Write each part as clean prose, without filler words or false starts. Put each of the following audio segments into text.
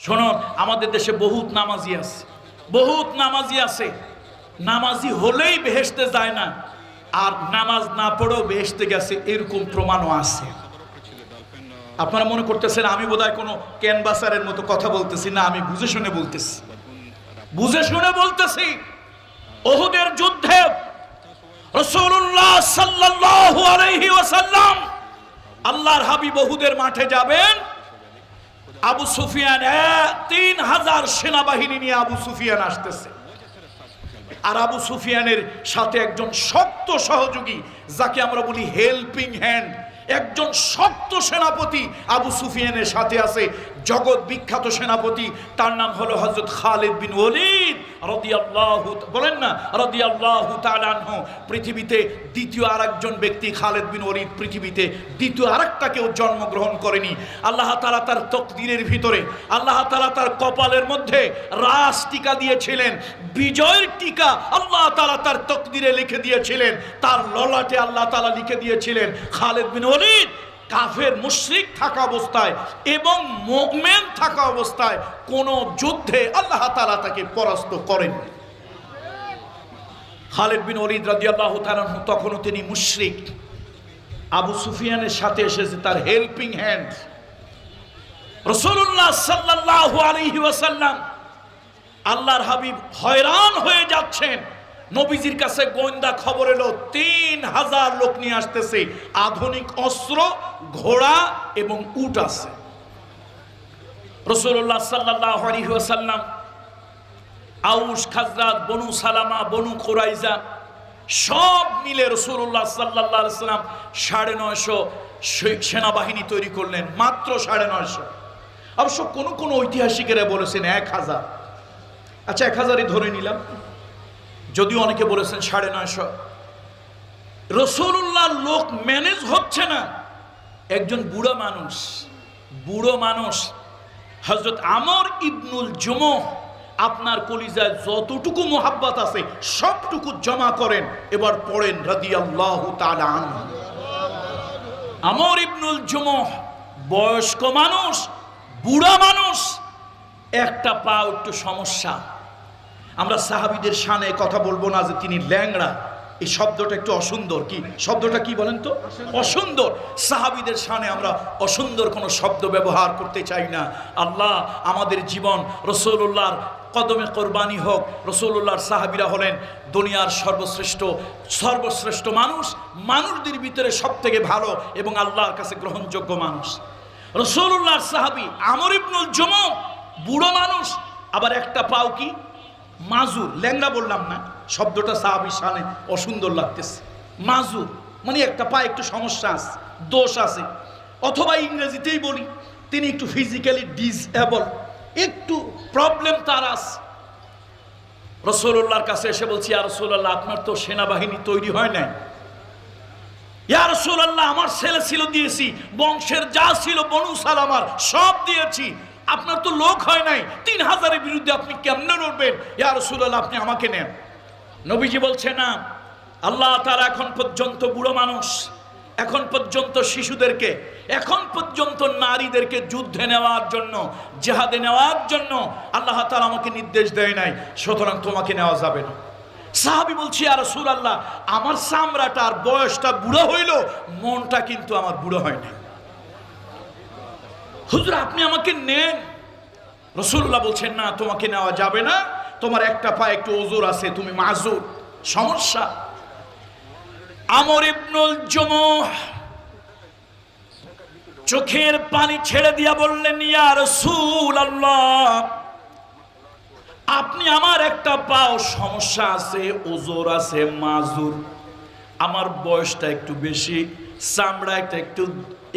শোনো, আমাদের দেশে বহুত নামাজি আছে, বহুত নামাজি আছে। নামাজি হলেই বেহেশতে যায় না, আর নামাজ না পড়েও বেহেশতে গেছে, এরকম প্রমাণও আছে। আপনারা মনে করতেছেন আমি বোধহয় কোনো ক্যানভাসারের মতো কথা বলতেছি না, আমি বুঝে শুনে বলতেছি, বুঝে শুনে বলতেছি। উহুদের যুদ্ধে রাসূলুল্লাহ সাল্লাল্লাহু আলাইহি ওয়াসাল্লাম আল্লাহর হাবিব উহুদের মাঠে যাবেন। আবু সুফিয়ান 3000 সেনাবাহিনী নিয়ে আবু সুফিয়ান আসতেছে, আর আবু সুফিয়ানের সাথে একজন শক্ত সহযোগী, যাকে আমরা বলি হেল্পিং হ্যান্ড, একজন শক্ত সেনাপতি আবু সুফিয়ানের সাথে আছে। জগৎ বিখ্যাত সেনাপতি, তার নাম হলো হযরত খালিদ বিন ওয়ালিদ রাদিয়াল্লাহু, বলেন না রাদিয়াল্লাহু তাআলা আনহু। পৃথিবীতে দ্বিতীয় আরেকজন ব্যক্তি খালিদ বিন ওয়ালিদ, পৃথিবীতে দ্বিতীয় আরেকটা কেউ জন্মগ্রহণ করেনি। আল্লাহ তাআলা তার তকদিরের ভিতরে, আল্লাহ তাআলা তার কপালের মধ্যে রাজ টিকা দিয়েছিলেন, বিজয়ের টিকা আল্লাহ তাআলা তার তকদিরে লিখে দিয়েছিলেন। তার ললাটে আল্লাহ তাআলা লিখে দিয়েছিলেন খালিদ বিন ওয়ালিদ কাফের মুশরিক থাকা অবস্থায় এবং মুমিন থাকা অবস্থায় কোন যুদ্ধে আল্লাহ তাআলা তাকে পরাস্ত করেন। খালিদ বিন ওয়ালিদ রাদিয়াল্লাহু তাআলা তখনও তিনি মুশরিক। আবু সুফিয়ানের সাথে এসেছে তার হেল্পিং হ্যান্ড রাসূলুল্লাহ সাল্লাল্লাহু আলাইহি ওয়াসাল্লাম। আল্লাহর হাবিব হয়রান হয়ে যাচ্ছেন। নবীজির কাছে গোয়েন্দা খবর এলো 3000 লোক নিয়ে আসতেছে, আধুনিক অস্ত্র, ঘোড়া এবং উট আছে। রাসূলুল্লাহ সাল্লাল্লাহু আলাইহি ওয়াসাল্লাম আউস, খাজরাজ, বনু সালামা, বনু কুরাইজা সব মিলে রাসূলুল্লাহ সাল্লাল্লাহু আলাইহি ওয়াসাল্লাম 950 সেনাবাহিনী তৈরি করলেন, মাত্র 950। অবশ্য কোন ঐতিহাসিকেরা বলেছেন 1000। আচ্ছা 1000ই ধরে নিলাম, যদিও অনেকে বলেছেন 950। রাসূলুল্লাহর লোক ম্যানেজ হচ্ছে না। একজন বুড়ো মানুষ হযরত আমর ইবনুল জুমুহ, আপনার কলিজায় যতটুকু মোহাব্বত আছে সবটুকু জমা করেন, এবার পড়েন রাদিয়াল্লাহু তাআলা আনহু। আমর ইবনুল জুমুহ বয়স্ক মানুষ, বুড়া মানুষ, একটা পা একটু সমস্যা। আমরা সাহাবীদের শানে কথা বলবো না যে তিনি ল্যাংড়া, এই শব্দটা একটু অসুন্দর। কি শব্দটা কি বলেন তো? অসুন্দর। সাহাবীদের শানে আমরা অসুন্দর কোনো শব্দ ব্যবহার করতে চাই না। আল্লাহ আমাদের জীবন রাসূলুল্লাহর কদমে কোরবানি হোক। রাসূলুল্লাহর সাহাবীরা হলেন দুনিয়ার সর্বশ্রেষ্ঠ মানুষ, মানুষদের ভিতরে সবথেকে ভালো এবং আল্লাহর কাছে গ্রহণযোগ্য মানুষ। রাসূলুল্লাহর সাহাবী আমর ইবনুল জুমুহ বুড়ো মানুষ, আবার একটা পাও কি মাজুর, ল্যাংড়া বললাম না, শব্দটা সাহাবীর শানে অসুন্দর লাগতেছে। মাজুর মানে একটা পা একটু সমস্যা আছে, দোষ আছে, অথবা ইংরেজিতেই বলি তিনি একটু ফিজিক্যালি ডিসএবল, একটু প্রবলেম তার আছে। রাসূলুল্লাহর কাছে এসে বলছি, ইয়া রাসূলুল্লাহ আপনার তো সেনাবাহিনী তৈরি হয় নাই। ইয়া রাসূলুল্লাহ আমার ছেলে ছিল দিয়েছি, বংশের যা ছিল বনু সালামার সব দিয়েছি, আপনার তো লোক হয় নাই, 3000-এর বিরুদ্ধে আপনি কেমনে লড়বেন? ইয়া রাসূলুল্লাহ আপনি আমাকে নেন। নবীজি বলছে না, আল্লাহ তাআলা এখন পর্যন্ত বুড়ো মানুষ, এখন পর্যন্ত শিশুদেরকে, এখন পর্যন্ত নারীদেরকে যুদ্ধে নেওয়ার জন্য, জিহাদে নেওয়ার জন্য আল্লাহ তাআলা আমাকে নির্দেশ দেয় নাই, সুতরাং তোমাকে নেওয়া যাবে না। সাহাবী বলছি, ইয়া রাসূলুল্লাহ আমার চামড়াটা আর বয়সটা বুড়ো হইল, মনটা কিন্তু আমার বুড়ো হয় না। হুজুর আপনি আমাকে নেন। রাসূলুল্লাহ বলছেন না, তোমাকে নেওয়া যাবে না, তোমার একটা পা একটু ওজর আছে, তুমি মাজুর, সমস্যা। আমর ইবনুল জুমুহ চোখের পানি ছেড়ে দিয়া বললেন, ইয়া রাসূলুল্লাহ আপনি আমার একটা পাও সমস্যা আছে, ওজর আছে, মাজুর, আমার বয়সটা একটু বেশি, চামড়াটা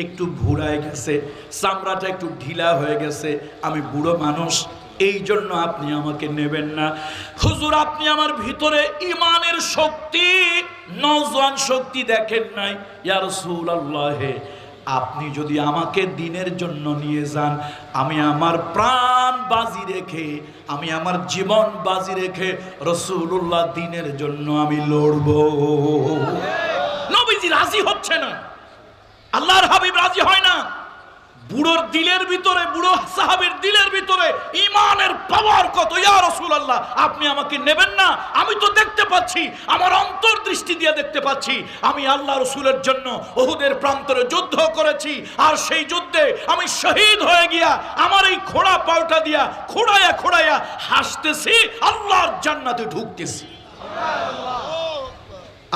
একটু ভুড়ায় গেছে, চামড়াটা একটু ঢিলা হয়ে গেছে, আমি বুড়ো মানুষ, এই জন্য আপনি আমাকে নেবেন না। হুজুর আপনি আমার ভিতরে ঈমানের শক্তি, নওজোয়ান শক্তি দেখেন নাই। ইয়া রাসূলুল্লাহ আপনি যদি আমাকে দ্বীনের জন্য নিয়ে যান, আমি আমার প্রাণ বাজি রেখে, আমি আমার জীবন বাজি রেখে রাসূলুল্লাহ দ্বীনের জন্য আমি লড়ব। নবীজি রাজি হচ্ছে না, আল্লাহর হাবিব রাজি হয় না। বুড়োর দিলের ভিতরে, বুড়ো সাহাবীর দিলের ভিতরে পাওয়ার কত ইয়া রাসূলুল্লাহ, আপনি আমাকে নেবেন না? আমি তো দেখতে পাচ্ছি, আমার অন্তর্দৃষ্টি দিয়ে দেখতে পাচ্ছি, আমি আল্লাহ রাসূলের জন্য উহুদের প্রান্তরে যুদ্ধ করেছি, আর সেই যুদ্ধে আমি শহীদ হয়ে গিয়া আমার এই খোড়া পাউটা দিয়া খোড়ায়া খোড়ায়া হাসতেছি, আল্লাহর জান্নাতে ঢুকতেছি।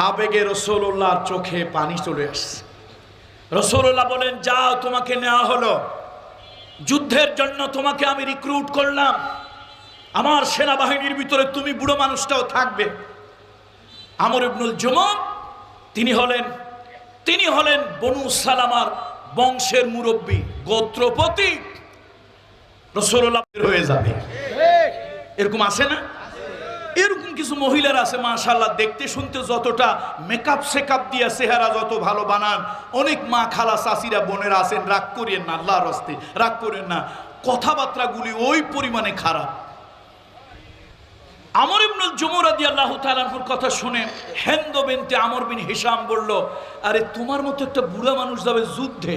আবেগে রাসূলুল্লাহর চোখে পানি চলে আসছে। রাসূলুল্লাহ বলেন, যাও, তোমাকে নেওয়া হলো, যুদ্ধের জন্য তোমাকে আমি রিক্রুট করলাম, আমার সেনাবাহিনীর ভিতরে তুমি বুড়ো মানুষটাও থাকবে। আমর ইবনুল জুমুহ তিনি হলেন বনু সালামার বংশের মুরব্বী, গোত্রপতি। রাসূলুল্লাহ হয়ে যাবে, এরকম আছে না? এরকম কিছু মহিলার আছে মাশাআল্লাহ, দেখতে শুনতে যতটা মেকআপ সেকআপ দিয়া চেহারা যত ভালো বানান, অনেক মা খালা চাচিরা বোনেরা আছেন, রাগ করিয়েন না, আল্লাহর রাস্তে রাগ করেন না, কথাবার্তাগুলি ওই পরিমাণে খারাপ। আমর ইবনুল জুমুহ রাদিয়াল্লাহু তাআলা আনহুর কথা শুনে হিন্দ বিনতে আমর বিন হিশাম বলল, আরে তোমার মতো একটা বুড়া মানুষ যাবে যুদ্ধে,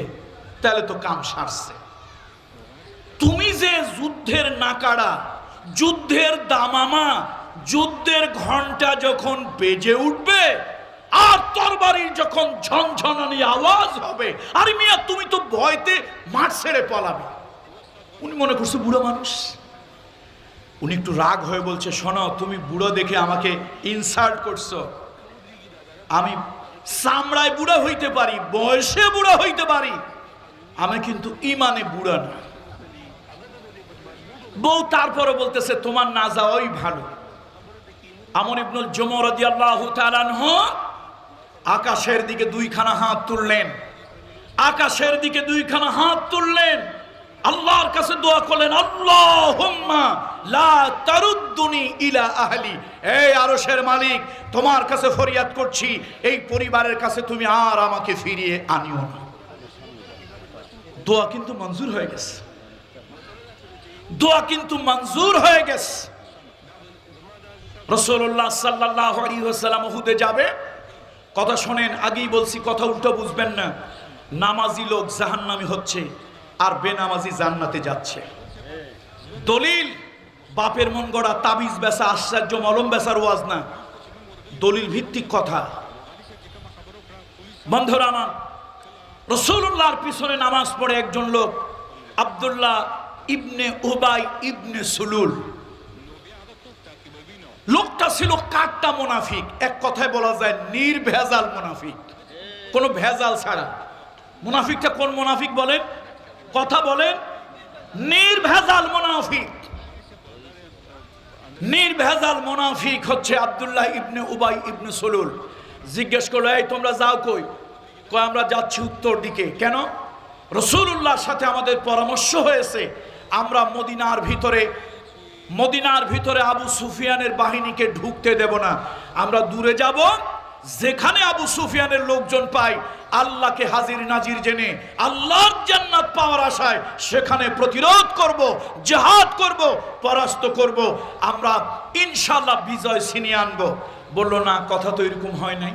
তাহলে তো কাম সারছে। তুমি যে যুদ্ধের নাকাড়া, যুদ্ধের দামামা, যুদ্ধের ঘন্টা যখন বেজে উঠবে আর তরবারির যখন ঝনঝনানি আওয়াজ হবে, আরে মিয়া তুমি তো ভয়তে মাঠ ছেড়ে পালাবে। উনি মনে করছে বুড়ো মানুষ, উনি একটু রাগ হয়ে বলছে, শোনো, তুমি বুড়ো দেখে আমাকে ইনসাল্ট করছো, আমি চামড়ায় বুড়া হইতে পারি, বয়সে বুড়া হইতে পারি, আমি কিন্তু ইমানে বুড়া না। বউ তারপরে বলতেছে, তোমার না যাওয়াই ভালো। আমর ইবনুল জুমুহ রাদিয়াল্লাহু তাআলা আনহু আকাশের দিকে দুইখানা হাত তুললেন, আকাশের দিকে দুইখানা হাত তুললেন, আল্লাহর কাছে দোয়া করলেন, আল্লাহুম্মা লা তারুদ্দুনি ইলা আহলি, এই আরশের মালিক, তোমার কাছে ফরিয়াদ করছি, এই পরিবারের কাছে তুমি আর আমাকে ফিরিয়ে আনিও না। দোয়া কিন্তু মঞ্জুর হয়ে গেছে, দোয়া কিন্তু মঞ্জুর হয়ে গেছে। রাসূলুল্লাহ সাল্লাল্লাহু আলাইহি ওয়াসাল্লাম উহুদে যাবে, কথা শোনেন, আগেই বলছি, কথা উল্টো বুঝবেন না। নামাজি লোক জাহান্নামী হচ্ছে আর বেনামাজি জান্নাতে যাচ্ছে। দলিল বাপের মন গড়া তাবিজ বেচা, আশ্চর্য মলম বেচার ওয়াজ না, দলিল ভিত্তিক কথা। বন্ধুরা আমার, রাসূলুল্লাহর পিছনে নামাজ পড়ে একজন লোক, আব্দুল্লাহ ইবনে উবাই ইবনে সুলুল। লোকটা ছিল কাট্টা মুনাফিক, এক কথায় বলা যায় নির্ভেজাল মুনাফিক, কোনো ভেজাল ছাড়া। মুনাফিকটা কোন মুনাফিক বলেন? কথা বলেন, নির্ভেজাল মুনাফিক। নির্ভেজাল মুনাফিক হচ্ছে আব্দুল্লাহ ইবনে উবাই ইবনে সুলুল। জিজ্ঞেস করলো, এই তোমরা যাও কই? কয় আমরা যাচ্ছি উত্তর দিকে। কেন? রাসূলুল্লাহর সাথে আমাদের পরামর্শ হয়েছে, আমরা মদিনার ভিতরে আবু সুফিয়ানের বাহিনীকে ঢুকতে দেব না, আমরা দূরে যাব, যেখানে আবু সুফিয়ানের লোকজন পাই, আল্লাহকে হাজির নাজির জেনে আল্লাহর জান্নাত পাওয়ার আশায় সেখানে প্রতিরোধ করব, জিহাদ করব, পরাস্ত করব, আমরা ইনশাআল্লাহ বিজয় ছিনিয়ে আনব। বলল, না, কথা তো এরকম হয় নাই।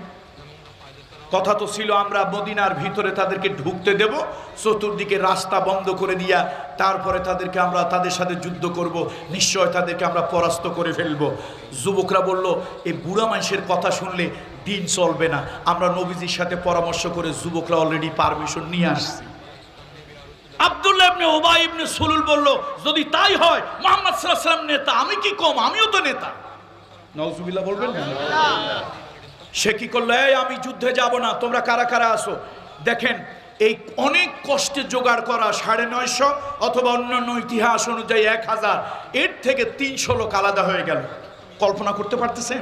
কথা তো ছিল আমরা মদিনার ভিতরে তাদেরকে ঢুকতে দেব, চতুর্দিকে রাস্তা বন্ধ করে দিয়া তারপরে আমরা তাদের সাথে যুদ্ধ করব, নিশ্চয় তাদেরকে আমরা পরাস্ত করে ফেলব। যুবকরা বলল, এই বুড়া মানুষের কথা শুনলে দিন চলবে না, আমরা নবীজির সাথে পরামর্শ করে যুবকরা অলরেডি পারমিশন নিয়ে আসছি। আব্দুল্লাহ ইবনে উবাই ইবনে সুলুল বলল, যদি তাই হয়, মুহাম্মদ সাল্লাল্লাহু আলাইহি ওয়াসাল্লাম নেতা, আমি কি কম? আমিও তো নেতা। নাউজুবিল্লাহ বলবেন না? সে কি করলো, এই আমি যুদ্ধে যাব না, তোমরা কারা কারা আসো। দেখেন, এই অনেক কষ্টে জোগাড় করা 950 অথবা অন্যান্য ইতিহাস অনুযায়ী 1000, এর থেকে 300 লোক আলাদা হয়ে গেল। কল্পনা করতে পারতেছেন?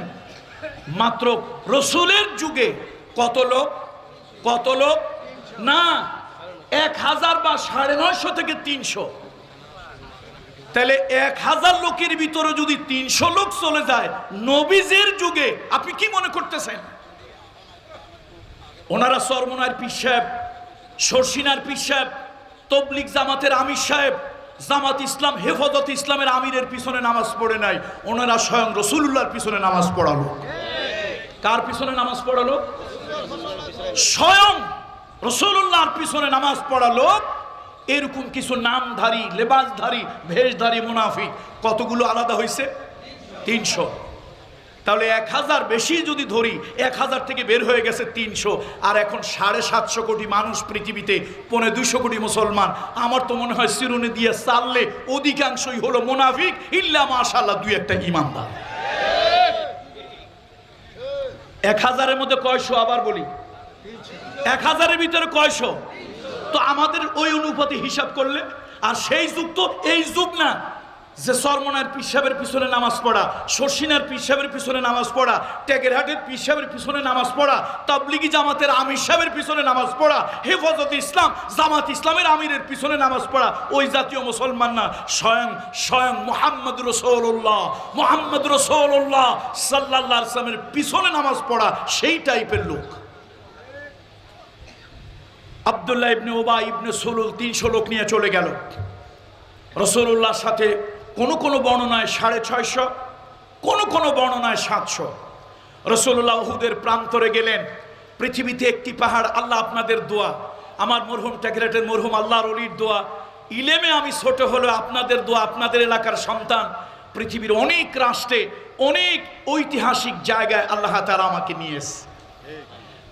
মাত্র রসুলের যুগে কত লোক না, 1000 বা 950 থেকে 300। তাহলে 1000 লোকের ভিতরে যদি 300 লোক চলে যায় নবীজির যুগে, আপনি কি মনে করতেছেন? ওনারা সরমনার পীর সাহেব, শর্ষিনার পীর সাহেব, তবলিগ জামাতের আমির সাহেব, জামাত ইসলাম হেফাজত ইসলামের আমিরের পিছনে নামাজ পড়ে নাই, ওনারা স্বয়ং রাসূলুল্লাহর পিছনে নামাজ পড়ালো। কার পিছনে নামাজ পড়ালো? স্বয়ং রাসূলুল্লাহর পিছনে নামাজ পড়ালো। এরকম কিছু নামধারী, লেবাসধারী, ভেষধারী মুনাফিক কতগুলো আলাদা হয়েছে? 300। তাহলে 1000 বেশি যদি ধরি, 1000 থেকে বের হয়ে গেছে 300, আর এখন 750 কোটি মানুষ পৃথিবীতে, 250 কোটি মুসলমান। আমার তো মনে হয় চিরুনি দিয়ে চাললে অধিকাংশই হলো মুনাফিক, ইল্লা মাশাআল্লাহ 2-1টা ইমানদার। 1000-এর মধ্যে কয়শো? আবার বলি, 1000-এর ভিতরে কয়শো? তো আমাদের ওই অনুপাতে হিসাব করলে, আর সেই যুগ তো এই যুগ না যে সরমনার পিসাবের পিছনে নামাজ পড়া, শর্ষিনার পিসাবের পিছনে নামাজ পড়া, টেকেরহাটের পিসাবের পিছনে নামাজ পড়া, তাবলিগি জামাতের আমির সাহেবের পিছনে নামাজ পড়া, হেফাজতে ইসলাম জামাত ইসলামের আমিরের পিছনে নামাজ পড়া। ওই জাতীয় মুসলমান না, স্বয়ং মুহাম্মদ রাসূলুল্লাহ সাল্লাল্লাহু আলাইহি ওয়াসাল্লামের পিছনে নামাজ পড়া, সেই টাইপের লোক। আব্দুল্লাহ ইবনে উবাই ইবনে সুলুল 300 লোক নিয়ে চলে গেল রাসূলুল্লাহর সাথে। কোন বর্ণনায় 650, কোন বর্ণনায় 700। রাসূলুল্লাহ উহুদের প্রান্তরে গেলেন। পৃথিবীতে একটি পাহাড়, আল্লাহ আপনাদের দোয়া, আমার মরহুম টেকরাটের মরহুম আল্লাহর ওলির দোয়া, ইলেমে আমি ছোট হলো আপনাদের দোয়া, আপনাদের এলাকার সন্তান, পৃথিবীর অনেক রাষ্ট্রে অনেক ঐতিহাসিক জায়গায় আল্লাহ তাআলা আমাকে নিয়ে এসেছে।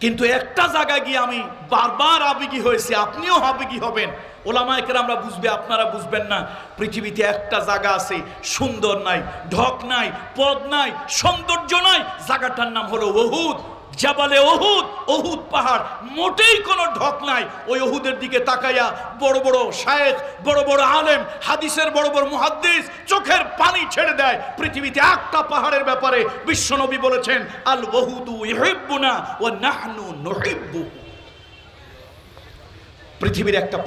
কিন্তু একটা জায়গায় গিয়ে আমি বারবার আবেগী হয়েছি, আপনিও আবেগী হবেন। ওলামায়ে কেরামরা বুঝবে, আপনারা বুঝবেন না। পৃথিবীতে একটা জায়গা আছে, সুন্দর নাই, ঢক নাই, পদ নাই, সৌন্দর্য নাই, জায়গাটার নাম হলো উহুদ। জাবালে উহুদ, উহুদ পাহাড়, মোটেই কোনো ঢক নাই। ওই উহুদের দিকে তাকাইয়া বড় বড় শায়েখ, বড় বড় আলেম, হাদিসের বড় বড় মুহাদ্দিস চোখের পানি ছেড়ে দেয়। পৃথিবীতে একটা পাহাড়ের ব্যাপারে বিশ্বনবী বলেছেন, আল উহুদু ইউহিব্বুনা ওয়া নাহনু নুহিব্বু। পৃথিবীর একটা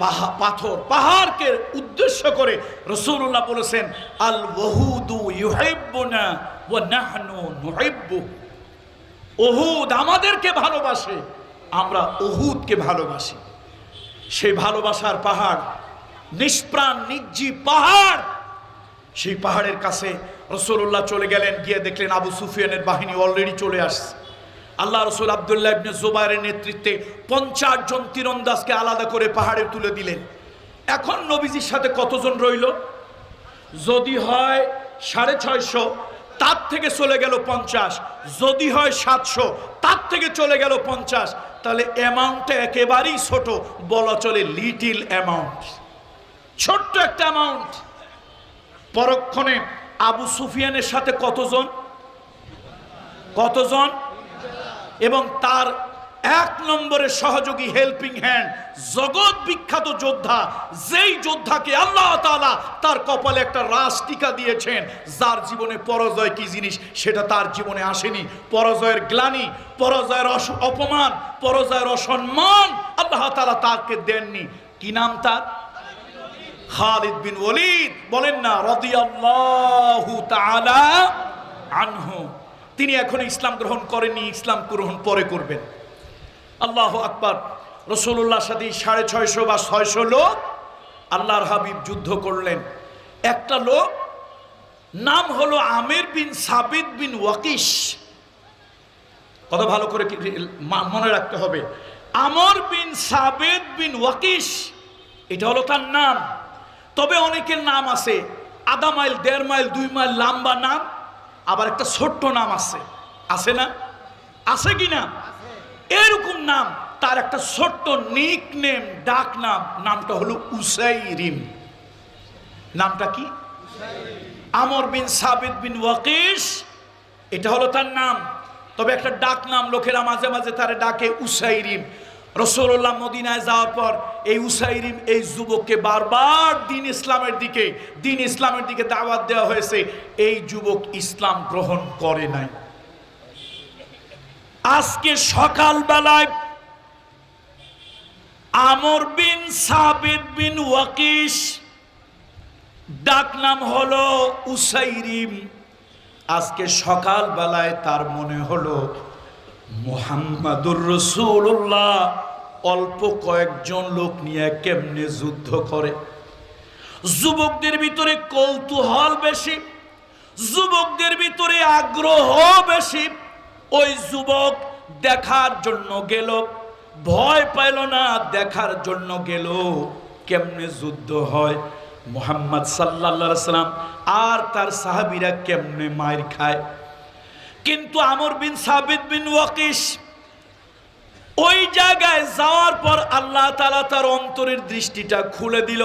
পাহাড়কে উদ্দেশ্য করে রাসূলুল্লাহ বলেছেন, আল উহুদু ইউহিব্বুনা ওয়া নাহনু নুহিব্বু। উহুদ আমাদেরকে ভালোবাসে, আমরা উহুদকে ভালোবাসি। সেই ভালোবাসার পাহাড়, নিষ্প্রাণ নির্জীব পাহাড়, সেই পাহাড়ের কাছে রাসূলুল্লাহ চলে গেলেন। গিয়ে দেখলেন আবু সুফিয়ানের বাহিনী অলরেডি চলে আসছে। আল্লাহ রাসূল আব্দুল্লাহ ইবনে জুবাইরের নেতৃত্বে 50 জন তীরন্দাজকে আলাদা করে পাহাড়ে তুলে দিলেন। এখন নবীজির সাথে কতজন রইল? যদি হয় 650, তার থেকে চলে গেল 50, যদি হয় 700, তার থেকে চলে গেল 50, তাহলে অ্যামাউন্টটা একেবারেই ছোট, বলা চলে লিটিল অ্যামাউন্ট, ছোট্ট একটা অ্যামাউন্ট। পরক্ষণে আবু সুফিয়ানের সাথে কতজন? এবং তার 1 নম্বরের সহযোগী, হেল্পিং হ্যান্ড, জগৎ বিখ্যাত যোদ্ধা, যেই যোদ্ধাকে আল্লাহ তাআলা তার কপালে একটা রাজ টিকা দিয়েছেন, যার জীবনে পরাজয় কি জিনিস সেটা তার জীবনে আসেনি। পরাজয়ের গ্লানি, পরাজয়ের অপমান, পরাজয়ের অসম্মান আল্লাহ তাআলা তাকে দেননি। কি নাম তার? খালিদ বিন ওয়ালিদ। বলেন না রাদিয়াল্লাহু তাআলা আনহু। তিনি এখন ইসলাম গ্রহণ করেননি, ইসলাম গ্রহণ পরে করবেন। আল্লাহু আকবার। রাসূলুল্লাহর সাথে 650 বা 600 লোক আল্লাহর হাবিব যুদ্ধ করলেন। একটা লোক নাম হলো আমির বিন সাবিত বিন ওয়াকিশ। কথা ভালো করে মনে রাখতে হবে, আমর বিন সাবিত বিন ওয়াকিশ, এটা হলো তার নাম। তবে অনেকের নাম আছে, আধা মাইল, 1.5 মাইল, 2 মাইল লম্বা নাম, আবার একটা ছোট্ট নাম আছে, আছে না? আছে কি না? এরকম নাম, তার একটা ছোট্ট নিক নেম, ডাক নাম, নামটা হলো উসাইরিম। নামটা কি? আমর বিন সাবিত বিন ওয়াকিশ, এটা হলো তার নাম। তবে একটা ডাক নাম, লোকেরা মাঝে মাঝে তার ডাকে উসাইরিম। রাসূলুল্লাহ মদিনায় যাওয়ার পর এই উসাইরিম, এই যুবককে বারবার দিন ইসলামের দিকে দাওয়াত দেওয়া হয়েছে। এই যুবক ইসলাম গ্রহণ করে নাই। আজকে সকালবেলায় আমর বিন সাবিত বিন ওয়াকিশ, ডাক নাম হলো উসাইরিম, আজকে সকালবেলায় তার মনে হলো মুহাম্মাদুর রাসূলুল্লাহ অল্প কয়েকজন লোক নিয়ে কেমনে যুদ্ধ করে। যুবকদের ভিতরে কৌতূহল বেশি, যুবকদের ভিতরে আগ্রহ বেশি। ওই যুবক দেখার জন্য গেল, ভয় পাইল না, দেখার জন্য গেল। কেমনে যুদ্ধ হয়, মুহাম্মদ সাল্লাল্লাহু আলাইহি সাল্লাম আর তার সাহাবীরা কেমনে মার খায়। কিন্তু আমর বিন সাবিত বিন ওয়াকিস ওই জায়গায় যাওয়ার পর আল্লাহ তাআলা তার অন্তরের দৃষ্টিটা খুলে দিল।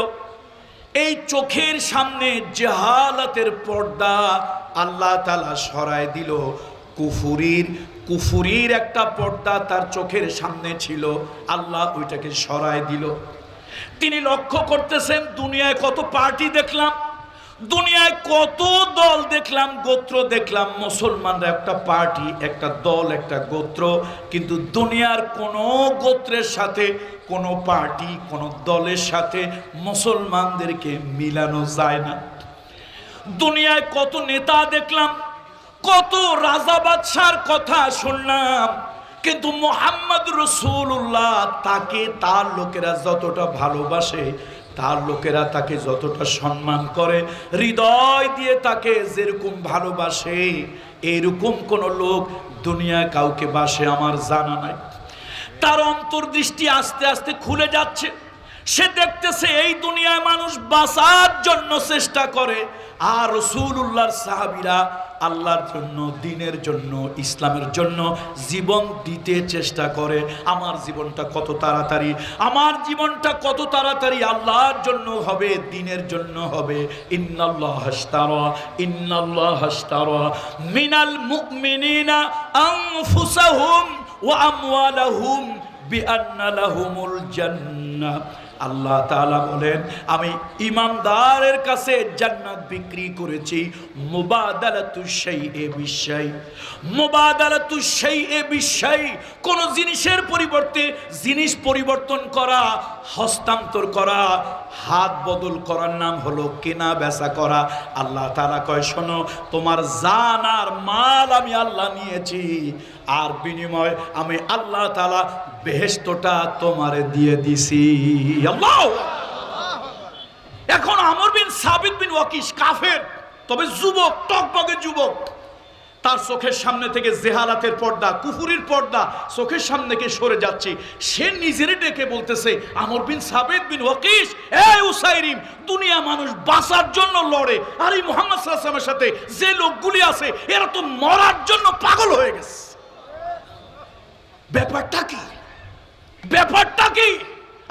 এই চোখের সামনে জাহালাতের পর্দা আল্লাহ তাআলা সরায় দিল। কুফুরির একটা পর্দা তার চোখের সামনে ছিল, আল্লাহ ওইটাকে সরায় দিল। তিনি লক্ষ্য করতেছেন দুনিয়ায় কত পার্টি দেখলাম, দুনিয়ায় কত দল দেখলাম, গোত্র দেখলাম, মুসলমানরা একটা পার্টি, একটা দল, একটা গোত্র, কিন্তু দুনিয়ার কোনো গোত্রের সাথে, কোনো পার্টি, কোনো দলের সাথে মুসলমানদেরকে মিলানো যায় না। দুনিয়ায় কত নেতা দেখলাম, কত রাজা বাদশার কথা শুনলাম, কিন্তু মুহাম্মদ রাসূলুল্লাহ তাকে তার লোকেরা যতটা ভালোবাসে, তার লোকেরা তাকে যতটা সম্মান করে, হৃদয় দিয়ে তাকে যেরকম ভালোবাসে, এরকম কোন লোক দুনিয়ায় কাউকে বাসে আমার জানা নাই। তার অন্তর্দৃষ্টি আস্তে আস্তে খুলে যাচ্ছে। সে দেখতেছে এই দুনিয়ায় মানুষ বাঁচার জন্য চেষ্টা করে, আর রাসূলুল্লাহর সাহাবীরা আল্লাহর জন্য, দ্বীনের জন্য, ইসলামের জন্য জীবন দিতে চেষ্টা করে। আমার জীবনটা কত তাড়াতাড়ি, আমার জীবনটা কত তাড়াতাড়ি আল্লাহর জন্য হবে, দ্বীনের জন্য হবে। ইন্নাল্লাহ আশতারা মিনাল মুমিনিনা আনফুসাহুম ওয়া আমওয়ালাহুম বিআন্না লাহুমুল জান্নাহ। আল্লাহ তাআলা বলেন, আমি ঈমানদারের কাছে জান্নাত বিক্রি করেছি। মুবাদালাতুশ শাইই বিশাই, মুবাদালাতুশ শাইই বিশাই, কোন জিনিসের পরিবর্তে জিনিস পরিবর্তন করা, হস্তান্তর করা, হাত বদল করার নাম হলো কেনা বেচা করা। আল্লাহ তাআলা কয়, শোনো, তোমার জান আর মাল আমি আল্লাহ নিয়েছি, আর বিনিময় আমি আল্লাহ তাআলা বেহেশতটা তোমারে দিয়ে দিছি। আল্লাহ। এখন আমর বিন সাবিত বিন ওয়াকিস কাফের, তবে যুবক, টকবগে যুবক, তার চোখের সামনে থেকে জেহালাতের পর্দা, কুফুরির পর্দা চোখের সামনে থেকে সরে যাচ্ছে। সে নিজেরই ডেকে বলতেছে, আমর বিন সাবিত বিন ওয়াকিস, এই উসাইরিম, দুনিয়া মানুষ বাঁচার জন্য লড়ে, আর এই মুহাম্মদ সাল্লাল্লাহু আলাইহি ওয়াসাল্লামের সাথে যে লোকগুলি আছে এরা তো মরার জন্য পাগল হয়ে গেছে। ব্যাপারটা কি? ব্যাপারটা কি?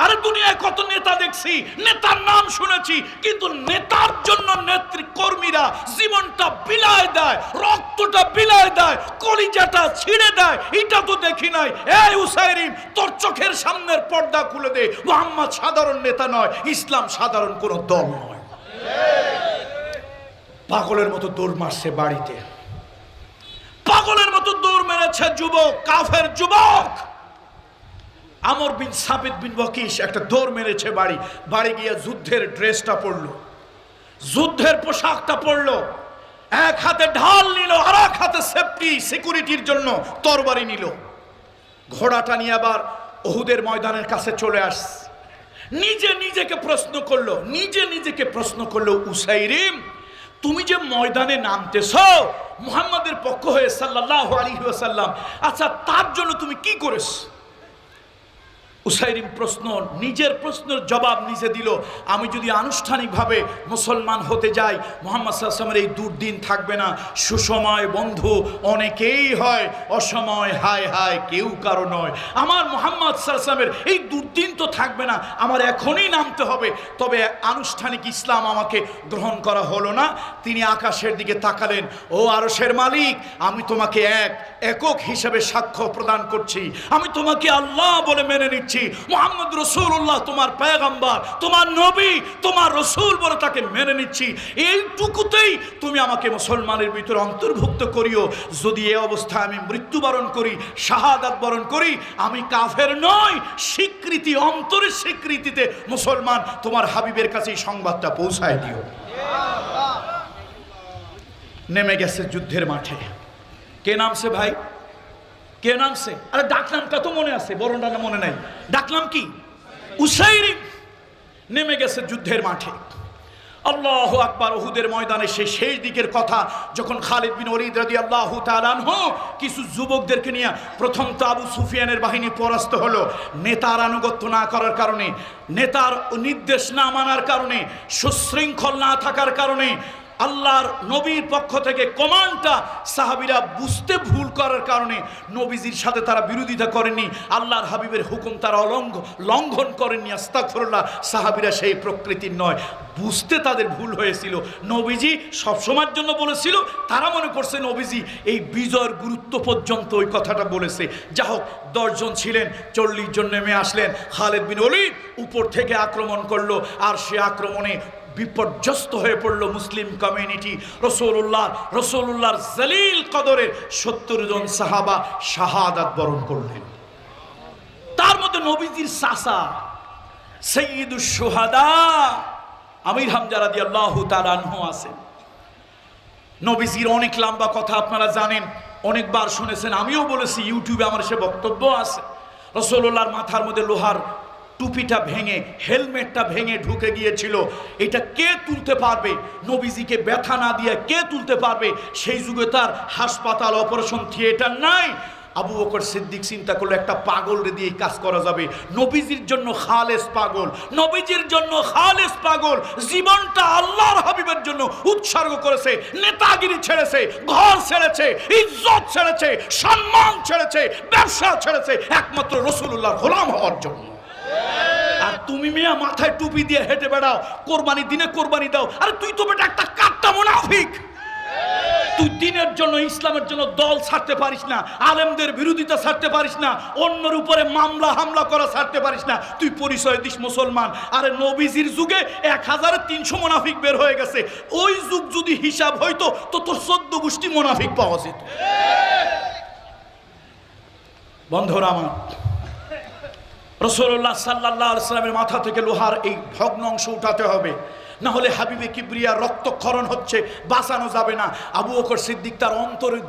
আরে দুনিয়ায় কত নেতা দেখছি, নেতার নাম শুনেছি, কিন্তু নেতার জন্য নেত্রী কর্মীরা জীবনটা বিলায় দেয়, রক্তটা বিলায় দেয়, কলিজাটা ছিঁড়ে দেয়, এটা তো দেখি নাই। এই উসাইরিম, তোর চোখের সামনের পর্দা খুলে দে। মুহাম্মদ সাধারণ নেতা নয়, ইসলাম সাধারণ কোন দল নয়। পাগলের মতো দৌড় মারছে বাড়িতে, পাগলের মতো দৌড় মেরেছে যুবক, কাফের যুবক। আমর বিন সাবিত বিন ওয়াকিস একটা দৌড় মেরেছে বাড়ি গিয়ে যুদ্ধের ড্রেসটা পরলো, যুদ্ধের পোশাকটা পরলো, এক হাতে ঢাল নিল, আর এক হাতে সেফটি সিকিউরিটির জন্য তরবারি নিল। ঘোড়াটা নিয়ে আবার উহুদের ময়দানের কাছে চলে আসছে। নিজেকে প্রশ্ন করলো, উসাইরিম, তুমি যে ময়দানে নামতেছো মুহাম্মাদের পক্ষ হয়ে সাল্লাল্লাহু আলাইহি ওয়াসাল্লাম, আচ্ছা তার জন্য তুমি কি করেছ? উসাইরিম নিজের প্রশ্নের জবাব নিজে দিল। আমি যদি আনুষ্ঠানিকভাবে মুসলমান হতে যাই, মুহাম্মদ সাল্লাল্লাহু আলাইহি ওয়াসাল্লামের এই দুর্দিন থাকবে না। সুসময় বন্ধু অনেকেই হয়, অসময় হায় হায় কেউ কারো নয়। আমার মুহাম্মদ সাল্লাল্লাহু আলাইহি ওয়াসাল্লামের এই দুর্দিন তো থাকবে না, আমার এখনই নামতে হবে। তবে আনুষ্ঠানিক ইসলাম আমাকে গ্রহণ করা হলো না। তিনি আকাশের দিকে তাকালেন, ও আরশের মালিক, আমি তোমাকে একক হিসেবে সাক্ষ্য প্রদান করছি, আমি তোমাকে আল্লাহ বলে মেনে নিচ্ছি। মুহাম্মদ রাসূলুল্লাহ তোমার পয়গম্বর, তোমার নবী, তোমার রাসূল বলে তাকে মেনে নিচ্ছি। এইটুকুতেই তুমি আমাকে মুসলমানের ভিতরে অন্তর্ভুক্ত করিও। যদি এই অবস্থায় আমি মৃত্যুবরণ করি, শাহাদাত বরণ করি, আমি কাফের নই। স্বীকৃতি, অন্তরের স্বীকৃতিতে মুসলমান। তোমার হাবিবের কাছে এই সংবাদটা পৌঁছায় দিও। নেমে গেছে যুদ্ধের মাঠে। কে নামছে ভাই? কে নামছে? আরে ডাকনামটা তো মনে আছে, বড়টা না মনে নাই। ডাকনাম কি? উসাইরিম। নেমে গেছে যুদ্ধের মাঠে। আল্লাহু আকবার। উহুদের ময়দানে শেষ দিকের কথা, যখন খালিদ বিন ওয়ালিদ রাদিয়াল্লাহু তাআলা আনহু কিছু যুবকদেরকে নিয়ে প্রথম তো আবু সুফিয়ানের বাহিনী পরাস্ত হলো, নেতার আনুগত্য না করার কারণে, নেতার নির্দেশ না মানার কারণে, সুশৃঙ্খল না থাকার কারণে, আল্লাহর নবীর পক্ষ থেকে কমান্ডটা সাহাবীরা বুঝতে ভুল করার কারণে নবীজির সাথে তারা বিরোধিতা করেননি, আল্লাহর হাবিবের হুকুম তারা লঙ্ঘন করেননি। আস্তাগফিরুল্লাহ, সাহাবীরা সেই প্রকৃতির নয়, বুঝতে তাদের ভুল হয়েছিল। নবীজি সবসময়ের জন্য বলেছিল, তারা মনে করছে নবীজি এই বিজয়ের গুরুত্ব পর্যন্ত ওই কথাটা বলেছে। যা হোক, 10 জন ছিলেন, 40 জন নেমে আসলেন। খালিদ বিন ওয়ালিদ উপর থেকে আক্রমণ করলো, আর সে আক্রমণে বিপর্যস্ত হয়ে পড়ল মুসলিম কমিউনিটি। রসুল্লাহর জলিল কদরের 70 জন সাহাবা শাহাদাত বরণ করলেন। তার মধ্যে নবীজির চাচা সাইয়্যিদুশ শুহাদা আমির হামজা রাদিয়াল্লাহু তাআলা আনহু আছেন। নবীজির অনেক লম্বা কথা আপনারা জানেন, অনেকবার শুনেছেন, আমিও বলেছি, ইউটিউবে আমার সে বক্তব্য আছে। রাসূলুল্লাহর মাথার মধ্যে লোহার টুপিটা ভেঙে, হেলমেটটা ভেঙে ঢুকে গিয়েছিল। এটা কে তুলতে পারবে? নবীজিকে ব্যথা না দিয়ে কে তুলতে পারবে? সেই যুগে তার হাসপাতাল, অপারেশন থিয়েটার নাই। আবু বকর সিদ্দিক চিন্তা করলো, একটা পাগল রে দিয়ে কাজ করা যাবে। নবীজির জন্য খালেস পাগল, নবীজির জন্য খালেস পাগল, জীবনটা আল্লাহর হাবিবের জন্য উৎসর্গ করেছে। নেতাগিরি ছেড়েছে, ঘর ছেড়েছে, ইজ্জত ছেড়েছে, সম্মান ছেড়েছে, ব্যবসা ছেড়েছে, একমাত্র রাসূলুল্লাহর গোলাম হওয়ার জন্য। আর তুমি মিয়া মাথায় টুপি দিয়ে হেঁটে বেড়াও, কোরবানি দিনে কোরবানি দাও। আরে তুই তো বেটা একটা কাট্টা মুনাফিক। তুই দিনের জন্য, ইসলামের জন্য দল ছাড়তে পারিস না, আলেমদের বিরোধিতা ছাড়তে পারিস না, অন্যের উপরে মামলা হামলা করা ছাড়তে পারিস না, তুই পরিচয় দিস মুসলমান। আরে নবীজির যুগে 1300 মুনাফিক বের হয়ে গেছে। ওই যুগ যদি হিসাব হইতো তো তোর 14 গোষ্ঠী মুনাফিক পাওয়া যেত। বন্ধুরা আমার, রাসূলুল্লাহ সাল্লাল্লাহু আলাইহি ওয়াসাল্লামের মাথা থেকে লোহার এই ভগ্ন অংশ উঠাতে হবে, না হলে হাবিবে কিবরিয়া রক্তক্ষরণ হচ্ছে, বাঁচানো যাবে না। আবু বকর সিদ্দিক তার অন্তরের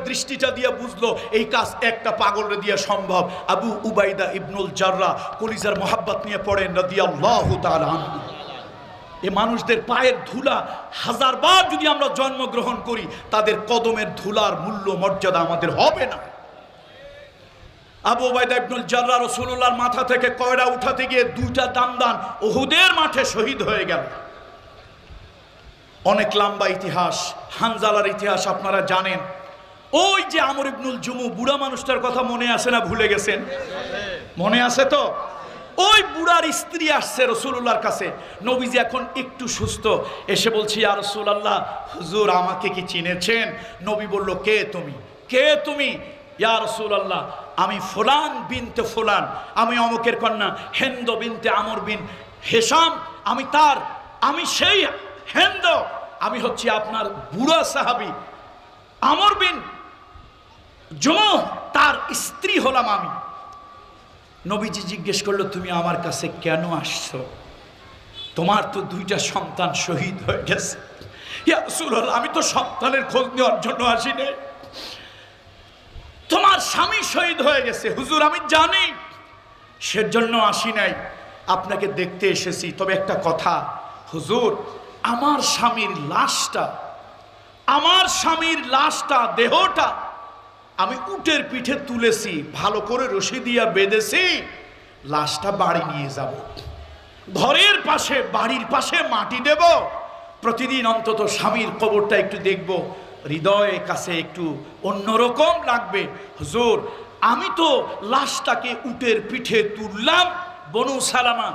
দৃষ্টিটা দিয়া বুঝলো এই কাজ একটা পাগলরে দিয়া সম্ভব। আবু উবাইদা ইবনুল জাররাহ কলিজার মোহাব্বত নিয়ে পড়েন রাদিয়াল্লাহু তাআলা আনহু। এই মানুষদের পায়ের ধুলা 1000 বার যদি আমরা জন্মগ্রহণ করি, তাদের কদমের ধুলার মূল্য মর্যাদা আমাদের হবে না। আবু উবাইদা ইবনুল জাররাহ রাসূলুল্লাহর মাথা থেকে কয়রা উঠাতে গিয়ে 2টা দামদান উহুদের মাঠে শহীদ হয়ে গেল। অনেক লম্বা ইতিহাস, হানজালার ইতিহাস আপনারা জানেন। ওই যে আমর ইবনুল জুমু, বুড়া মানুষটার কথা মনে আছে না ভুলে গেছেন? মনে আছে তো? ওই বুড়ার স্ত্রী আসছে রাসূলুল্লাহর কাছে। নবীজি এখন একটু সুস্থ, এসে বলছি, ইয়া রাসূলুল্লাহ, হুজুর আমাকে কি চিনেছেন? নবী বলল, কে তুমি? কে তুমি? ইয়া রাসূলুল্লাহ, আমি ফুলান বিনতে ফুলান, আমি অমুকের কন্যা হিন্দ বিনতে আমর বিন হিশাম, আমি সেই হিন্দ, আমি হচ্ছি আপনার বুড়া সাহাবী আমর বিন জুমুহ, তার স্ত্রী হলাম আমি। নবীজি জিজ্ঞেস করলো, তুমি আমার কাছে কেন আসছো? তোমার তো 2টা সন্তান শহীদ হয়ে গেছে। ইয়া রাসূলুল্লাহ, আমি তো সন্তানের খোঁজ নেওয়ার জন্য আসিনি, তোমার স্বামী শহীদ হয়ে গেছে। হুজুর আমি জানি, সেজন্য আসি নাই, আপনাকে দেখতে এসেছি। তবে একটা কথা হুজুর, আমার স্বামীর লাশটা, দেহটা আমি উটের পিঠে তুলেছি, ভালো করে রশি দিয়া বেঁধেছি, লাশটা বাড়ি নিয়ে যাব, ঘরের পাশে, বাড়ির পাশে মাটি দেব, প্রতিদিন অন্তত স্বামীর কবরটা একটু দেখব, হৃদয়ের কাছে একটু অন্যরকম লাগবে। হুজুর আমি তো লাশটাকে উটের পিঠে তুললাম। বনু সালামা,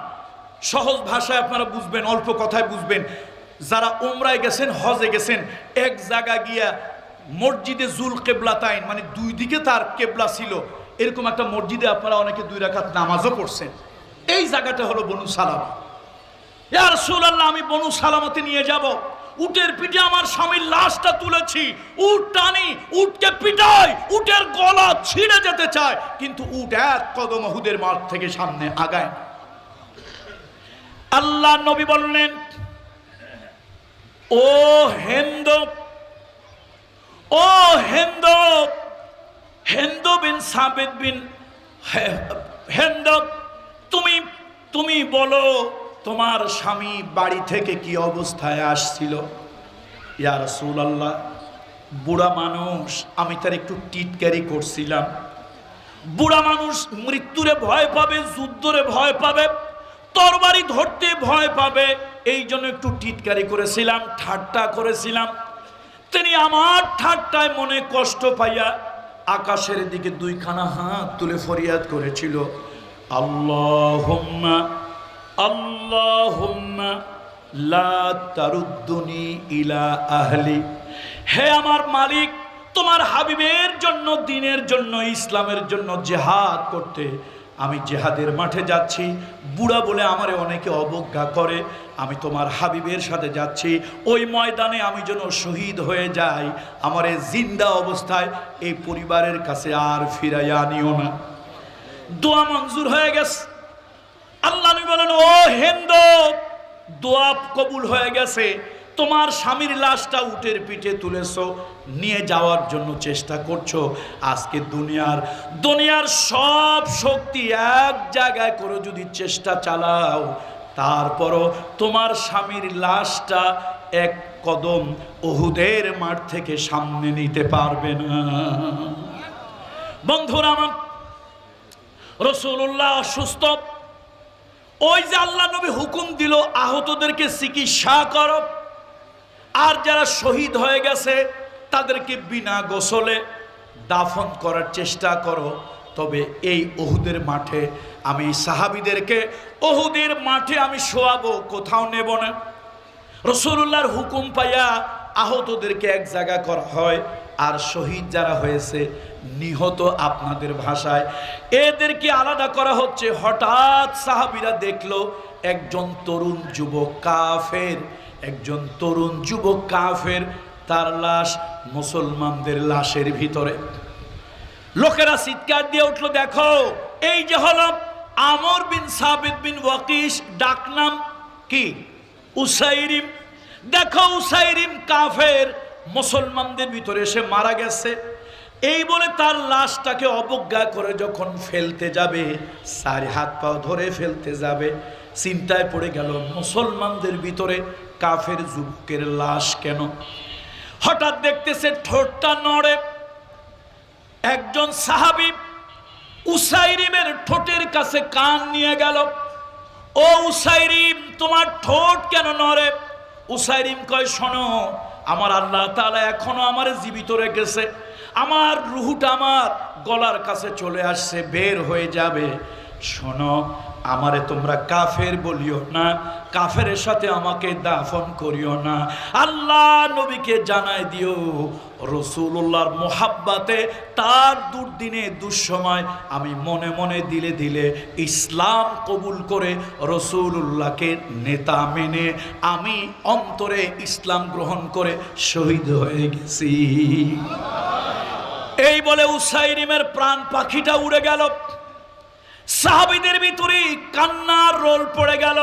সহজ ভাষায় আপনারা বুঝবেন, অল্প কথায় বুঝবেন, যারা উমরায় গেছেন, হজে গেছেন, এক জায়গা গিয়া মসজিদে জুল কেবলাতাইন, মানে 2 দিকে তার কেবলা ছিল, এরকম একটা মসজিদে আপনারা অনেকে 2 রাকাত নামাজও পড়ছেন। এই জায়গাটা হলো বনু সালামা। ইয়া রাসূলুল্লাহ, আমি বনু সালামাতে নিয়ে যাব, উটের পিঠে আমার স্বামীর লাশটা তুলেছি, উট টানি, উটকে পিটাই, উটের গলা ছিঁড়ে যেতে চায়, কিন্তু উট এক কদম উহুদের মাঠ থেকে সামনে আগায়। আল্লাহ নবী বললেন, ও হিন্দ, ও হিন্দ, হিন্দ বিন সাবিত বিন হিন্দ, তুমি বলো তোমার স্বামী বাড়ি থেকে কি অবস্থায় আসছিল? ইয়া রাসূলুল্লাহ, বুড়া মানুষ, আমি তার একটু টিটকারি করছিলাম। বুড়া মানুষ মৃত্যুরে ভয় পাবে, যুদ্ধরে ভয় পাবে, তরবারি ধরতে ভয় পাবে, এই জন্য একটু টিটকারি করেছিলাম, ঠাট্টা করেছিলাম। তিনি আমার ঠাট্টায় মনে কষ্ট পাইয়া আকাশের দিকে দুইখানা হাত তুলে ফরিয়াদ করেছিল, আল্লাহুম্মা আল্লাহুম্মা লা তারুদ্দুনি ইলা আহলি। হে আমার মালিক, তোমার হাবিবের জন্য, দ্বীনের জন্য, ইসলামের জন্য জিহাদ করতে আমি জিহাদের মাঠে যাচ্ছি। বুড়া বলে আমারে অনেকে অবজ্ঞা করে, আমি তোমার হাবিবের সাথে যাচ্ছি, ওই ময়দানে আমি যেন শহীদ হয়ে যাই। আমারে জিন্দা অবস্থায় এই পরিবারের কাছে আর ফিরাইয়া আনিও না। দোয়া মঞ্জুর হয়ে গেছে। আল্লাহ নবী বলেন, ও হিন্দু, দোয়া কবুল হয়ে গেছে। তোমার স্বামীর লাশটা উটের পিঠে তুলেছো, নিয়ে যাওয়ার জন্য চেষ্টা করছো। আজকে দুনিয়ার সব শক্তি এক জায়গায় করে যদি চেষ্টা চালাও, তারপরও তোমার স্বামীর লাশটা এক কদম উহুদের মাঠ থেকে সামনে নিতে পারবে না। বন্ধুরা আমার, রাসূলুল্লাহ অসুস্থ। ওই যে আল্লাহ নবী হুকুম দিল আহতদেরকে চিকিৎসা করো, আর যারা শহীদ হয়ে গেছে তাদেরকে বিনা গোসলে দাফন করার চেষ্টা করো। তবে এই উহুদের মাঠে আমি সাহাবীদেরকে উহুদের মাঠে আমি শোয়াবো, কোথাও নেব না। রাসূলুল্লাহর হুকুম পাইয়া আহতদেরকে এক জায়গা করা হয়, আর শহীদ যারা হয়েছে, নিহত আপনাদের ভাষায়, এদেরকে আলাদা করা হচ্ছে। হঠাৎ সাহাবীরা দেখলো একজন তরুণ যুবক কাফের, একজন তরুণ যুবক কাফের, তার লাশ মুসলমানদের লাশের ভিতরে। লোকেরা চিৎকার দিয়ে উঠলো, দেখো এই যে হলো আমর বিন সাবিত বিন ওয়াকিশ, ডাকনাম কি উসাইরিম। দেখো উসাইরিম কাফের, মুসলমানদের ভিতরে এসে মারা গেছে। এই বলে তার লাশটাকে অবজ্ঞা করে যখন ফেলতে যাবে, সারি হাত পাও ধরে ফেলতে যাবে, চিন্তায় পড়ে গেল মুসলমানদের ভিতরে কাফের যুবকের লাশ কেন। হঠাৎ দেখতেছে ঠোঁটটা নড়ে। একজন সাহাবী উসাইরিমের ঠোঁটের কাছে কান নিয়ে গেল, ও উসাইরিম, তোমার ঠোঁট কেন নড়ে? উসাইরিম কয়, শোনো, আমার আল্লাহ তাআলা এখনো আমার জীবিত রেখেছে, আমার রুহুটা আমার গলার কাছে চলে আসছে, বের হয়ে যাবে। শোনো, আমারে তোমরা কাফের বলিও না, কাফেরের সাথে আমাকে দাফন করিও না। আল্লাহ নবীকে জানাই দিও, রাসূলুল্লাহর মোহাব্বতে তার দুর্দিনে দুঃসময় আমি মনে মনে দিলে দিলে ইসলাম কবুল করে রাসূলুল্লাহকে নেতা মেনে আমি অন্তরে ইসলাম গ্রহণ করে শহীদ হয়ে গেছি। এই বলে উসাইরিমের প্রাণ পাখিটা উড়ে গেল। সাহাবীদের ভিতরে কান্নার রোল পড়ে গেল।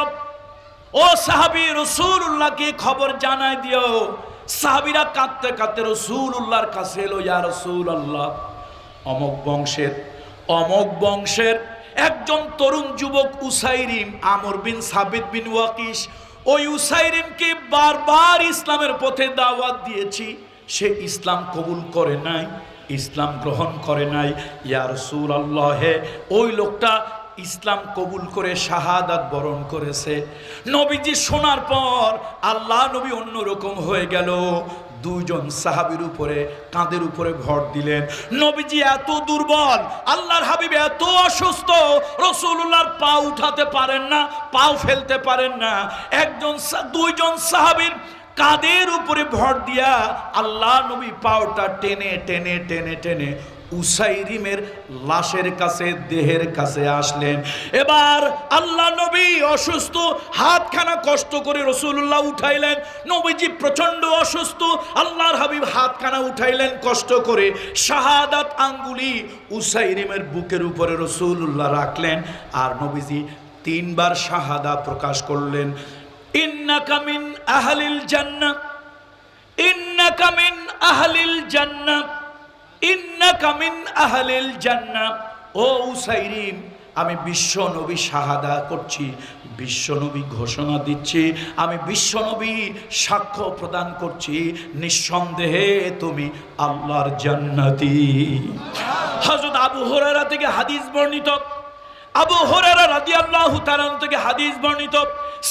ও সাহাবী, রাসূলুল্লাহকে খবর জানাই দিও। সাহাবীরা কাঁদতে কাঁদতে রাসূলুল্লাহর কাছে এলো, ইয়া রাসূলুল্লাহ, অমক বংশের একজন তরুণ যুবক উসাইরিম, আমর বিন সাবিত বিন ওয়াকিশ, ওই উসাইরিমকে বারবার ইসলামের পথে দাওয়াত দিয়েছি, সে ইসলাম কবুল করে নাই, ইসলাম গ্রহণ করে নাই। ইয়া রাসূলুল্লাহ, হে ওই লোকটা ইসলাম কবুল করে শাহাদাত বরণ করেছে। নবীজি শোনার পর আল্লাহ নবী অন্যরকম হয়ে গেল। দুইজন সাহাবীর উপরে, কাঁধের উপরে ভর দিলেন। নবীজি এত দুর্বল, আল্লাহর হাবিব এত অসুস্থ, রাসূলুল্লাহর পা উঠাতে পারেন না, পাও ফেলতে পারেন না। দুইজন সাহাবীর কাঁধের উপরে ভর দিয়া আল্লাহ নবী পাওটা টেনে টেনে টেনে টেনে উসাইরিমের লাশের কাছে, দেহের কাছে আসলেন। এবার আল্লাহ নবী অসুস্থ, হাতখানা কষ্ট করে রাসূলুল্লাহ উঠাইলেন। নবীজি প্রচন্ড অসুস্থ, আল্লাহর হাবিব হাতখানা উঠাইলেন কষ্ট করে। শাহাদাত আঙ্গুলি উসাইরিমের বুকের উপরে রাসূলুল্লাহ রাখলেন, আর নবীজি তিনবার শাহাদা প্রকাশ করলেন। ইন্নাকা মিন আহলিল জান্নাহ, ইন্নাকা মিন আহলিল জান্নাহ, ইন্নাকা মিন আহলিল জান্নাহ। ও উসাইরিম, আমি বিশ্ব নবী শাহাদা করছি, বিশ্ব নবী ঘোষণা দিচ্ছি, আমি বিশ্ব নবী সাক্ষ্য প্রদান করছি, নিঃসন্দেহে তুমি আল্লাহর জান্নাতি। হযরত আবু হুরায়রা থেকে হাদিস বর্ণিত, আবু হুরায়রা রাদিয়াল্লাহু তাআলা থেকে হাদিস বর্ণিত,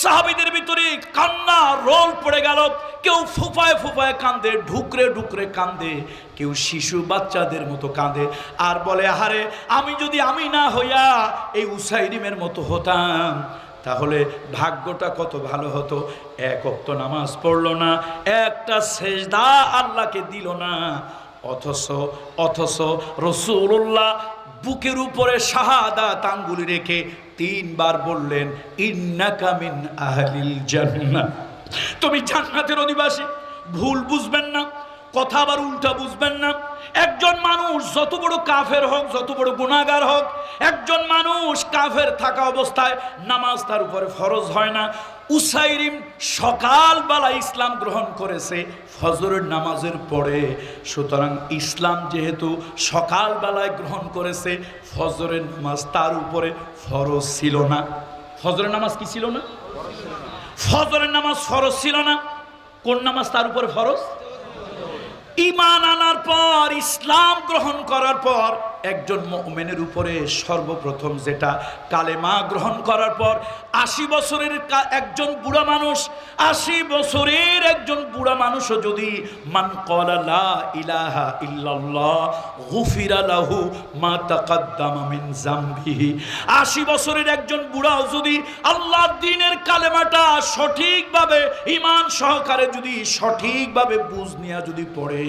সাহাবীদের ভিতরে কান্না রোল পড়ে গেল। কেউ ফুফায় ফুফায় কাঁদে, ঢুকরে ঢুকরে কাঁদে, কেউ শিশু বাচ্চাদের মতো কাঁদে আর বলে, আহারে আমি যদি আমি না হইয়া এই উসাইরিমের মতো হতাম তাহলে ভাগ্যটা কত ভালো হতো। এক ওয়াক্ত নামাজ পড়লো না, একটা সেজদা আল্লাহকে দিল না, অথচ রাসূলুল্লাহ বুকের উপরে শাহাদাত আঙ্গুলি রেখে 3 বার বললেন, ইন্নাকা মিন আহলিল জান্নাহ, তুমি জান্নাতের অধিবাসী। ভুল বুঝবেন না, কথা আবার উল্টা বুঝবেন না। একজন মানুষ যত বড় কাফের হোক, যত বড় গুনাহগার হোক, একজন মানুষ কাফের থাকা অবস্থায় নামাজ তার উপরে ফরজ হয় না। উসাইরিম সকালবেলা ইসলাম গ্রহণ করেছে ফজরের নামাজের পরে, সুতরাং ইসলাম যেহেতু সকালবেলায় গ্রহণ করেছে, ফজরের নামাজ তার উপরে ফরজ ছিল না। ফজরের নামাজ কি ছিল না? ফজরের নামাজ ফরজ ছিল না। কোন নামাজ তার উপরে ফরজ? ঈমান আনার পর, ইসলাম গ্রহণ করার পর একজন মুমিনের উপরে সর্বপ্রথম যেটা, কালেমা গ্রহণ করার পর 80 বছরের একজন বুড়া মানুষ, 80 বছরের একজন বুড়া মানুষও যদি মান ক্বালা লা ইলাহা ইল্লাল্লাহ গুফিরা লাহু মা তাকাদ্দামা মিন যামবিহি, 80 বছরের একজন বুড়াও যদি আল্লাহর দ্বীনের কালেমাটা সঠিকভাবে ঈমান সহকারে যদি সঠিকভাবে বুঝ নিয়া যদি পড়ে,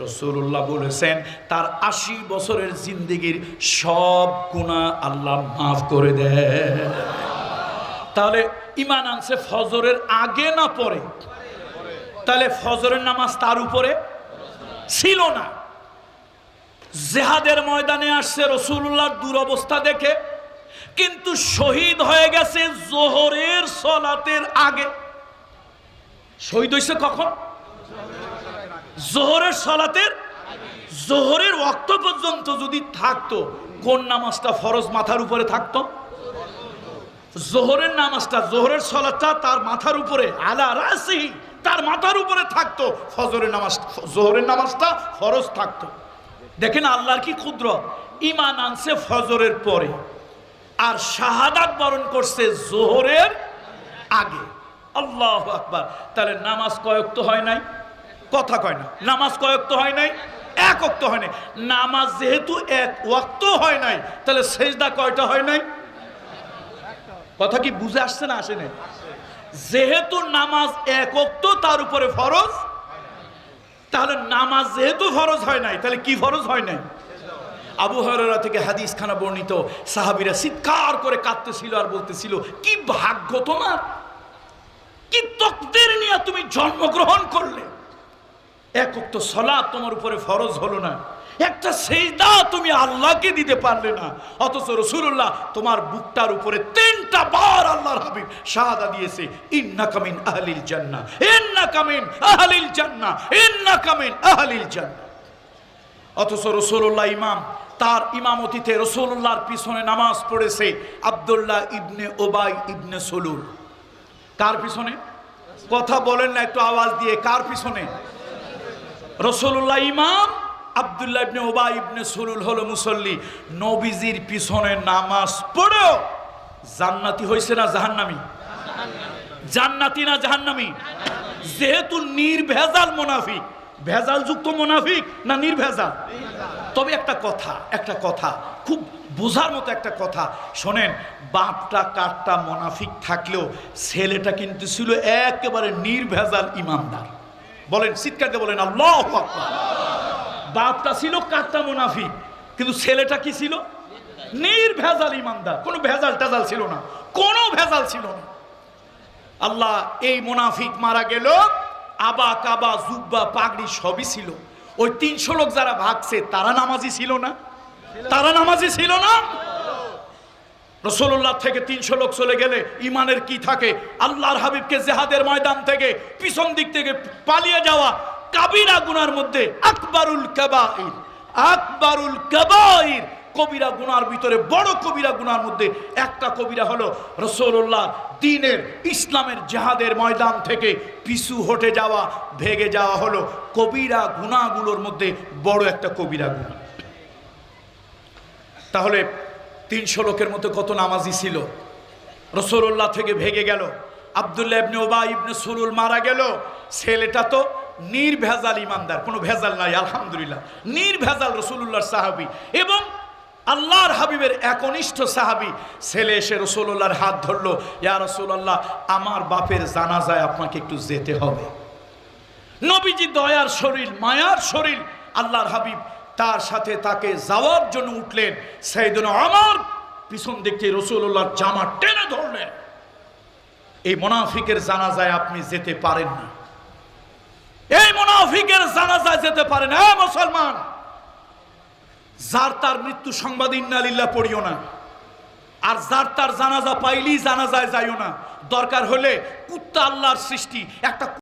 রাসূলুল্লাহ বলেছেন তার 80 বছরের জিন্দেগির সব গুনাহ আল্লাহ মাফ করে দেয়। তাহলে ঈমান আনছে ফজরের আগে না পরে? তাহলে ফজরের নামাজ তার উপরে ছিল না। জিহাদের ময়দানে আসছে রাসূলুল্লাহর দুরবস্থা দেখে, কিন্তু শহীদ হয়ে গেছে যোহরের সালাতের আগে। শহীদ হয়েছে কখন? যোহরের সালাতের, যোহরের ওয়াক্ত পর্যন্ত যদি থাকতো, কোন নামাজটা ফরজ মাথার উপরে থাকতো? যোহরের নামাজটা, যোহরের সালাতটা তার মাথার উপরে, আলা রাসিহি, তার মাথার উপরে থাকতো। ফজরের নামাজ, যোহরের নামাজটা ফরজ থাকতো। দেখেন আল্লাহর কি কুদরত, ঈমান আনছে ফজরের পরে আর শাহাদাত বরণ করছে যোহরের আগে। আল্লাহু আকবার। তাহলে নামাজ কয় ওয়াক্ত হয় নাই? কথা কয় না। নামাজ কয় ওয়াক্ত হয় নাই? এক ওয়াক্ত হয় নাই। নামাজ যেহেতু এক ওয়াক্ত হয় নাই, তাহলে সেজদা কয়টা হয় নাই? কথা কি বুঝে আসছে না আসে না? যেহেতু নামাজ এক ওয়াক্ত তার উপরে ফরজ, তাহলে নামাজ যেহেতু ফরজ হয় নাই, তাহলে কি ফরজ হয় নাই? আবু হুরায়রা থেকে হাদিস খানা বর্ণিত, সাহাবীরা চিৎকার করে কাঁদতেছিল আর বলতেছিল, কি ভাগ্য তোমার, কি তাকদীর নিয়ে তুমি জন্মগ্রহণ করলে। এক ওয়াক্ত সালাত তোমার উপরে ফরজ হলো না, একটা সিজদা তুমি আল্লাহকে দিতে পারলে না, অথচ রাসূলুল্লাহ তোমার বুকটার উপরে 3টা বার আল্লাহর হাবিব শাহাদা দিয়েছে, ইন্নাকা মিন আহলিল জান্নাহ, ইন্নাকা মিন আহলিল জান্নাহ, ইন্নাকা মিন আহলিল জান্নাহ। অথচ রাসূলুল্লাহ ইমাম, তার ইমামতিতে রাসূলুল্লাহর পিছনে নামাজ পড়েছে আব্দুল্লাহ ইবনে উবাই ইবনে সুলুল। কার পিছনে? কথা বলেন না একটু আওয়াজ দিয়ে, কার পিছনে? রাসূলুল্লাহ ইমাম, আব্দুল্লাহ ইবনে উবাই ইবনে সুলুল হলো মুসল্লি। নবীজির পিছনে নামাজ পড়েও জান্নাতি হইছে না জাহান্নামী? জান্নাতি না জাহান্নামী? যেহেতু নির্ভেজাল মুনাফিক, ভেজাল যুক্ত মুনাফিক না নির্ভেজাল? তবে একটা কথা খুব বোঝার মতো একটা কথা শোনেন, বাপটা কাটটা মুনাফিক থাকলেও ছেলেটা কিন্তু ছিল একেবারে নির্ভেজাল ইমানদার। বলেন, চিৎকার দিয়ে বলেন আল্লাহু আকবার। বাপটা ছিল কাটটা মুনাফিক, কিন্তু ছেলেটা কি ছিল? নির্ভেজাল ইমানদার, কোনো ভেজাল টেজাল ছিল না, কোনো ভেজাল ছিল না। আল্লাহ, এই মুনাফিক মারা গেল, আবা কাবা জুব্বা পাগড়ি সবই ছিল। ওই 300 লোক যারা ভাগছে তারা নামাজি ছিল না? তারা নামাজি ছিল না? রাসূলুল্লাহ থেকে 300 লোক চলে গেলে ইমানের কি থাকে? আল্লাহর হাবিবকে জিহাদের ময়দান থেকে পিছন দিক থেকে পালিয়ে যাওয়া কাবিরা গুনার মধ্যে আকবারুল কাবাইর, আকবারুল কাবাইর কবিরা গুনার ভিতরে বড় কবিরা গুনার মধ্যে একটা কবিরা হলো রাসূলুল্লাহ দ্বীনের ইসলামের জিহাদের ময়দান থেকে পিছু হটে যাওয়া, ভেগে যাওয়া হলো কবিরা গুনাহগুলোর মধ্যে বড় একটা কবিরা গুনাহ। তাহলে 300 লোকের মতো কত নামাজি ছিল, রাসূলুল্লাহ থেকে ভেগে গেল। আব্দুল্লাহ ইবনে উবাই ইবনে সুলুল মারা গেল। ছেলেটা তো নির্ভেজাল ইমানদার, কোনো ভেজাল নাই, আলহামদুলিল্লাহ, নির্ভেজাল রাসূলুল্লাহর সাহাবী এবং আল্লাহর হাবিবের একনিষ্ঠ সাহাবী। ছেলে এসে রাসূলুল্লাহর হাত ধরলো, ইয়া রাসূলুল্লাহ আমার বাপের জানাজায় আপনাকে একটু যেতে হবে। নবীজি দয়ার শরীর, মায়ার শরীর, আল্লাহর হাবিব তার সাথে তাকে যাওয়ার জন্য উঠলেন। সাইয়েদনা ওমর পিছন দিক থেকে রাসূলুল্লাহর জামা টেনে ধরলেন, এই মুনাফিকের জানাজায় আপনি যেতে পারেন না, এই মুনাফিকের জানাজায় যেতে পারেন না। মুসলমান, যার তার মৃত্যু সংবাদ ইন্না লিল্লাহ পড়িও না, আর যার তার জানাজা পাইলেই জানাজায় যাইও না। দরকার হলে কুত্তা, আল্লাহর সৃষ্টি, একটা